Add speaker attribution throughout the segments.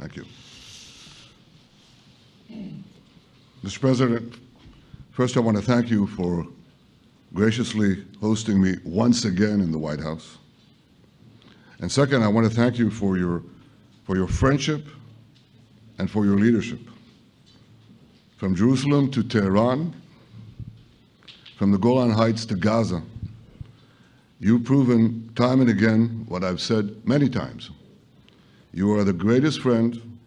Speaker 1: Thank you. Mr. President, first I want to thank you for graciously hosting me once again in the White House. And second, I want to thank you for your friendship and for your leadership. From Jerusalem to Tehran, from the Golan Heights to Gaza, you've proven time and again what I've said many times. You are the greatest friend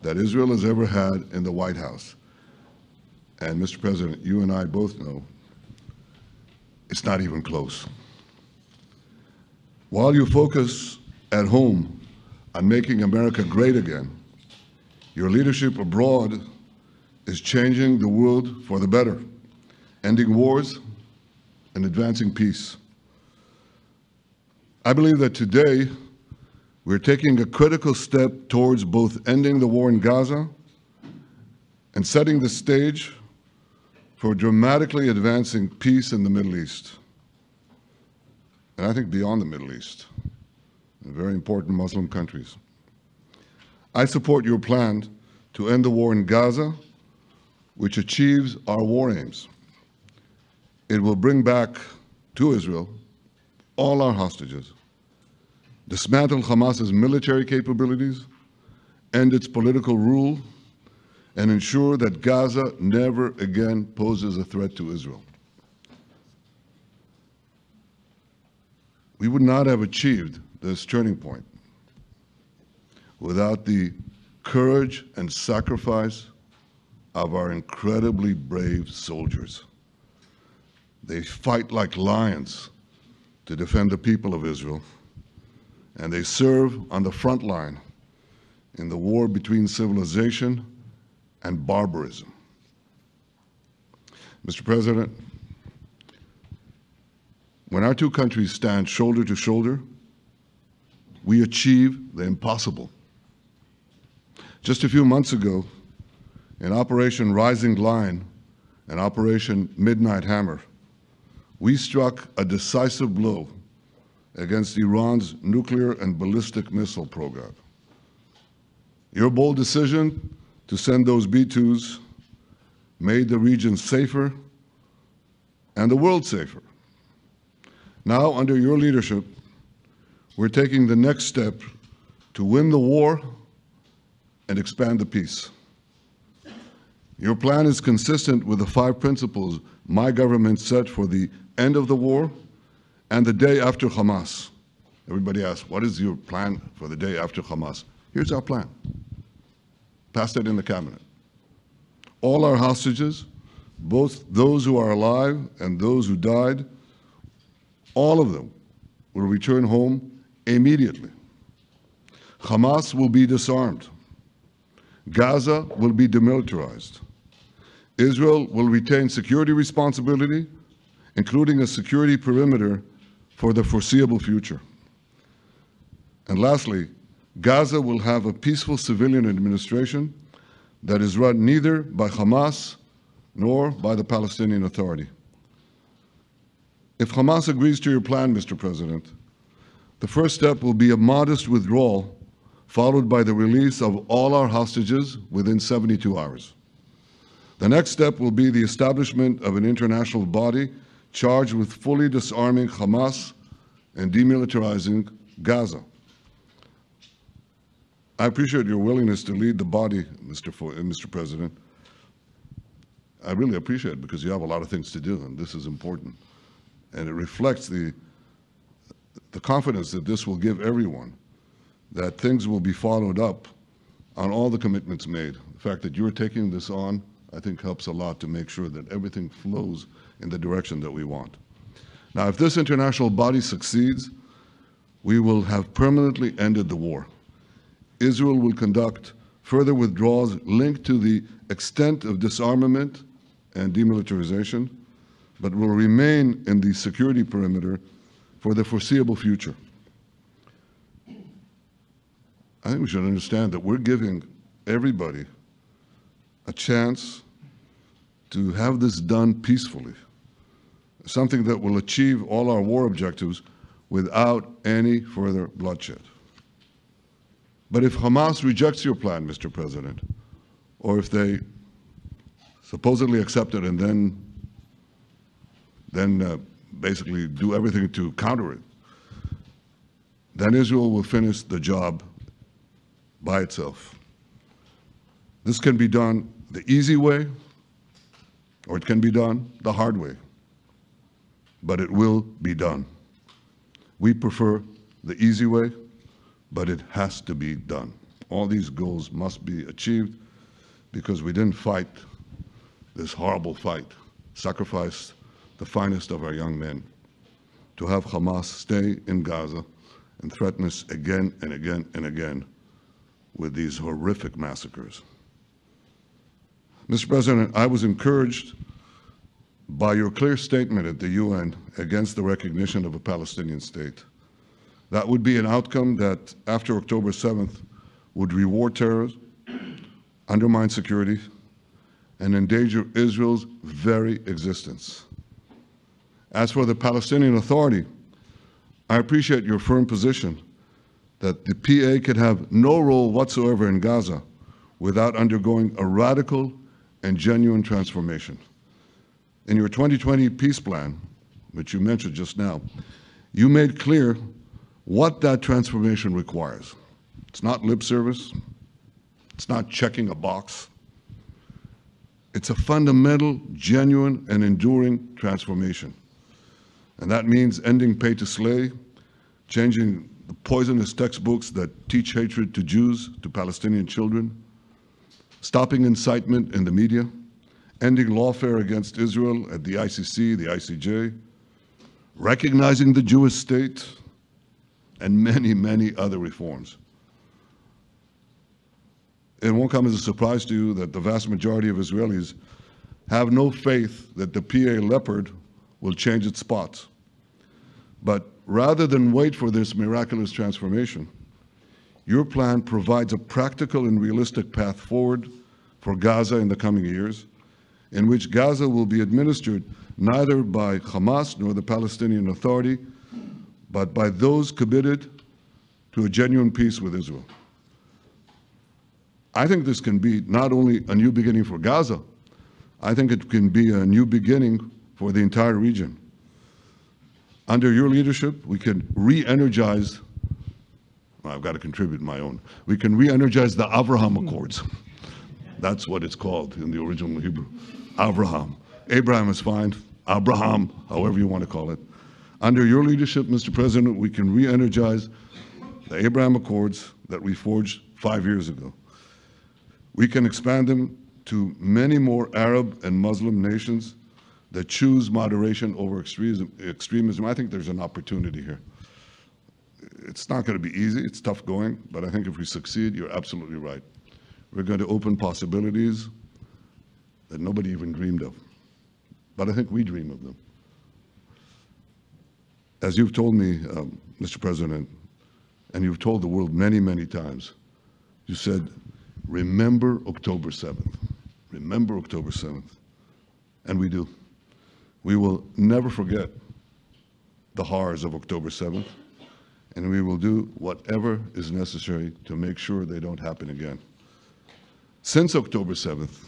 Speaker 1: that Israel has ever had in the White House. And Mr. President, you and I both know it's not even close. While you focus at home on making America great again, your leadership abroad is changing the world for the better, ending wars and advancing peace. I believe that today we're taking a critical step towards both ending the war in Gaza and setting the stage for dramatically advancing peace in the Middle East, and I think beyond the Middle East, in very important Muslim countries. I support your plan to end the war in Gaza, which achieves our war aims. It will bring back to Israel all our hostages, dismantle Hamas's military capabilities, end its political rule, and ensure that Gaza never again poses a threat to Israel. We would not have achieved this turning point without the courage and sacrifice of our incredibly brave soldiers. They fight like lions to defend the people of Israel, and they serve on the front line in the war between civilization and barbarism. Mr. President, when our two countries stand shoulder to shoulder, we achieve the impossible. Just a few months ago, in Operation Rising Lion and Operation Midnight Hammer, we struck a decisive blow against Iran's nuclear and ballistic missile program. Your bold decision to send those B-2s made the region safer and the world safer. Now, under your leadership, we're taking the next step to win the war and expand the peace. Your plan is consistent with the 5 principles my government set for the end of the war and the day after Hamas. Everybody asks, what is your plan for the day after Hamas? Here's our plan. Passed it in the cabinet. All our hostages, both those who are alive and those who died, all of them will return home immediately. Hamas will be disarmed. Gaza will be demilitarized. Israel will retain security responsibility, including a security perimeter for the foreseeable future. And lastly, Gaza will have a peaceful civilian administration that is run neither by Hamas nor by the Palestinian Authority. If Hamas agrees to your plan, Mr. President, the first step will be a modest withdrawal, followed by the release of all our hostages within 72 hours. The next step will be the establishment of an international body charged with fully disarming Hamas and demilitarizing Gaza. I appreciate your willingness to lead the body, Mr. President. I really appreciate it because you have a lot of things to do, and this is important. And it reflects the confidence that this will give everyone, that things will be followed up on all the commitments made. The fact that you're taking this on, I think, helps a lot to make sure that everything flows in the direction that we want. Now, if this international body succeeds, we will have permanently ended the war. Israel will conduct further withdrawals linked to the extent of disarmament and demilitarization, but will remain in the security perimeter for the foreseeable future. I think we should understand that we're giving everybody a chance to have this done peacefully, something that will achieve all our war objectives without any further bloodshed. But if Hamas rejects your plan, Mr. President, or if they supposedly accept it and then basically do everything to counter it, then Israel will finish the job by itself. This can be done the easy way, or it can be done the hard way, but it will be done. We prefer the easy way, but it has to be done. All these goals must be achieved because we didn't fight this horrible fight, sacrifice the finest of our young men to have Hamas stay in Gaza and threaten us again and again and again with these horrific massacres. Mr. President, I was encouraged by your clear statement at the UN against the recognition of a Palestinian state. That would be an outcome that, after October 7th, would reward terrorism, undermine security, and endanger Israel's very existence. As for the Palestinian Authority, I appreciate your firm position that the PA could have no role whatsoever in Gaza without undergoing a radical and genuine transformation. In your 2020 peace plan, which you mentioned just now, you made clear what that transformation requires. It's not lip service. It's not checking a box. It's a fundamental, genuine, and enduring transformation. And that means ending pay to slay, changing the poisonous textbooks that teach hatred to Jews, to Palestinian children, stopping incitement in the media, ending lawfare against Israel at the ICC, the ICJ, recognizing the Jewish state, and many, many other reforms. It won't come as a surprise to you that the vast majority of Israelis have no faith that the PA Leopard will change its spots. But rather than wait for this miraculous transformation, your plan provides a practical and realistic path forward for Gaza in the coming years, in which Gaza will be administered neither by Hamas nor the Palestinian Authority, but by those committed to a genuine peace with Israel. I think this can be not only a new beginning for Gaza, I think it can be a new beginning for the entire region. Under your leadership, we can re-energize, well, I've got to contribute my own, we can re-energize the Abraham Accords. That's what it's called in the original Hebrew, Abraham. Abraham is fine, Abraham, however you want to call it. Under your leadership, Mr. President, we can re-energize the Abraham Accords that we forged 5 years ago. We can expand them to many more Arab and Muslim nations that choose moderation over extremism. I think there's an opportunity here. It's not going to be easy, it's tough going, but I think if we succeed, you're absolutely right. We're going to open possibilities that nobody even dreamed of. But I think we dream of them. As you've told me, Mr. President, and you've told the world many, many times, you said, remember October 7th. Remember October 7th. And we do. We will never forget the horrors of October 7th, and we will do whatever is necessary to make sure they don't happen again. Since October 7th,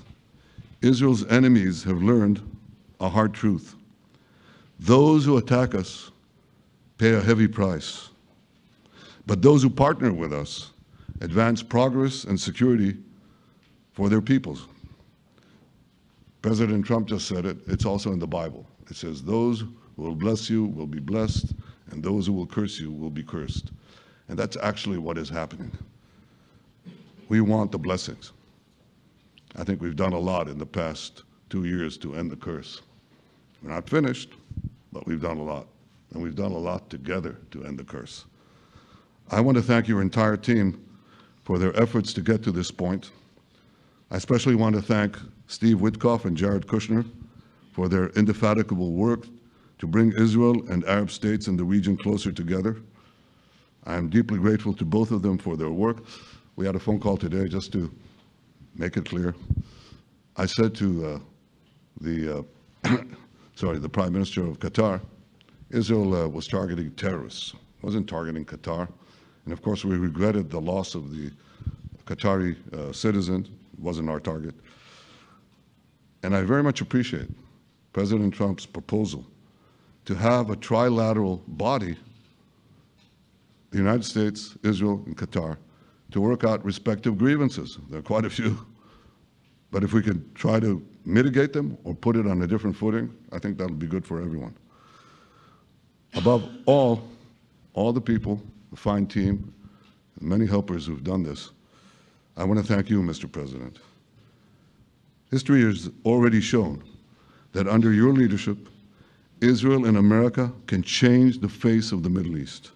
Speaker 1: Israel's enemies have learned a hard truth. Those who attack us pay a heavy price, but those who partner with us advance progress and security for their peoples. President Trump just said it, it's also in the Bible. It says, those who will bless you will be blessed, and those who will curse you will be cursed. And that's actually what is happening. We want the blessings. I think we've done a lot in the past 2 years to end the curse. We're not finished, but we've done a lot. And we've done a lot together to end the curse. I want to thank your entire team for their efforts to get to this point. I especially want to thank Steve Witkoff and Jared Kushner for their indefatigable work to bring Israel and Arab states in the region closer together. I am deeply grateful to both of them for their work. We had a phone call today just to make it clear. I said to the Prime Minister of Qatar, Israel was targeting terrorists. It wasn't targeting Qatar. And of course, we regretted the loss of the Qatari citizen. It wasn't our target. And I very much appreciate President Trump's proposal to have a trilateral body, the United States, Israel, and Qatar, to work out respective grievances. There are quite a few. But if we could try to mitigate them or put it on a different footing, I think that'll be good for everyone. Above all the people, the fine team, the many helpers who've done this, I want to thank you, Mr. President. History has already shown that under your leadership, Israel and America can change the face of the Middle East.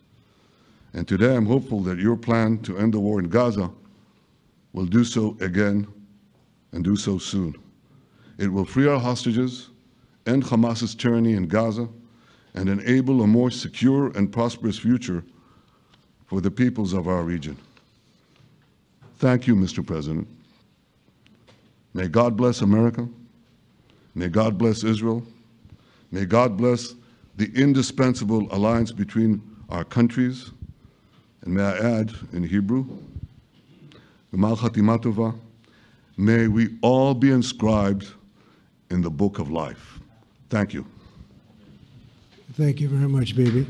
Speaker 1: And today I'm hopeful that your plan to end the war in Gaza will do so again and do so soon. It will free our hostages, end Hamas's tyranny in Gaza, and enable a more secure and prosperous future for the peoples of our region. Thank you, Mr. President. May God bless America. May God bless Israel. May God bless the indispensable alliance between our countries. And may I add in Hebrew, G'mal Chatima Tova, may we all be inscribed in the book of life. Thank you.
Speaker 2: Thank you very much, Bibi.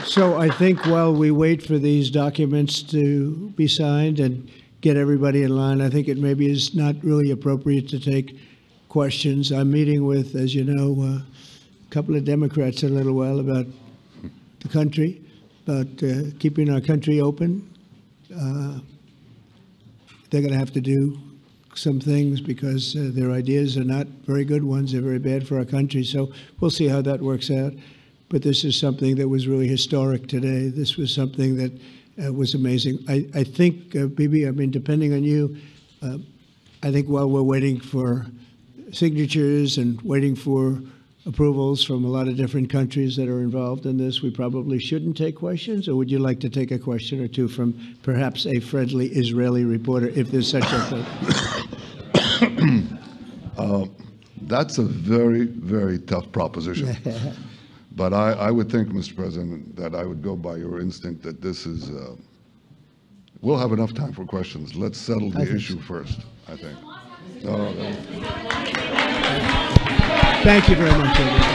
Speaker 2: So I think while we wait for these documents to be signed and get everybody in line, I think it maybe is not really appropriate to take questions. I'm meeting with, as you know, a couple of Democrats in a little while about the country, about keeping our country open. They're going to have to do some things because their ideas are not very good ones. They're very bad for our country. So we'll see how that works out. But this is something that was really historic today. This was something that was amazing. I think, Bibi, I mean, depending on you, I think while we're waiting for signatures and waiting for approvals from a lot of different countries that are involved in this, we probably shouldn't take questions? Or would you like to take a question or two from perhaps a friendly Israeli reporter, if there's such a thing?
Speaker 1: That's a very, very tough proposition. But I would think, Mr. President, that I would go by your instinct that this is, we'll have enough time for questions. Let's settle the issue first, I think.
Speaker 2: Thank you very much, everyone.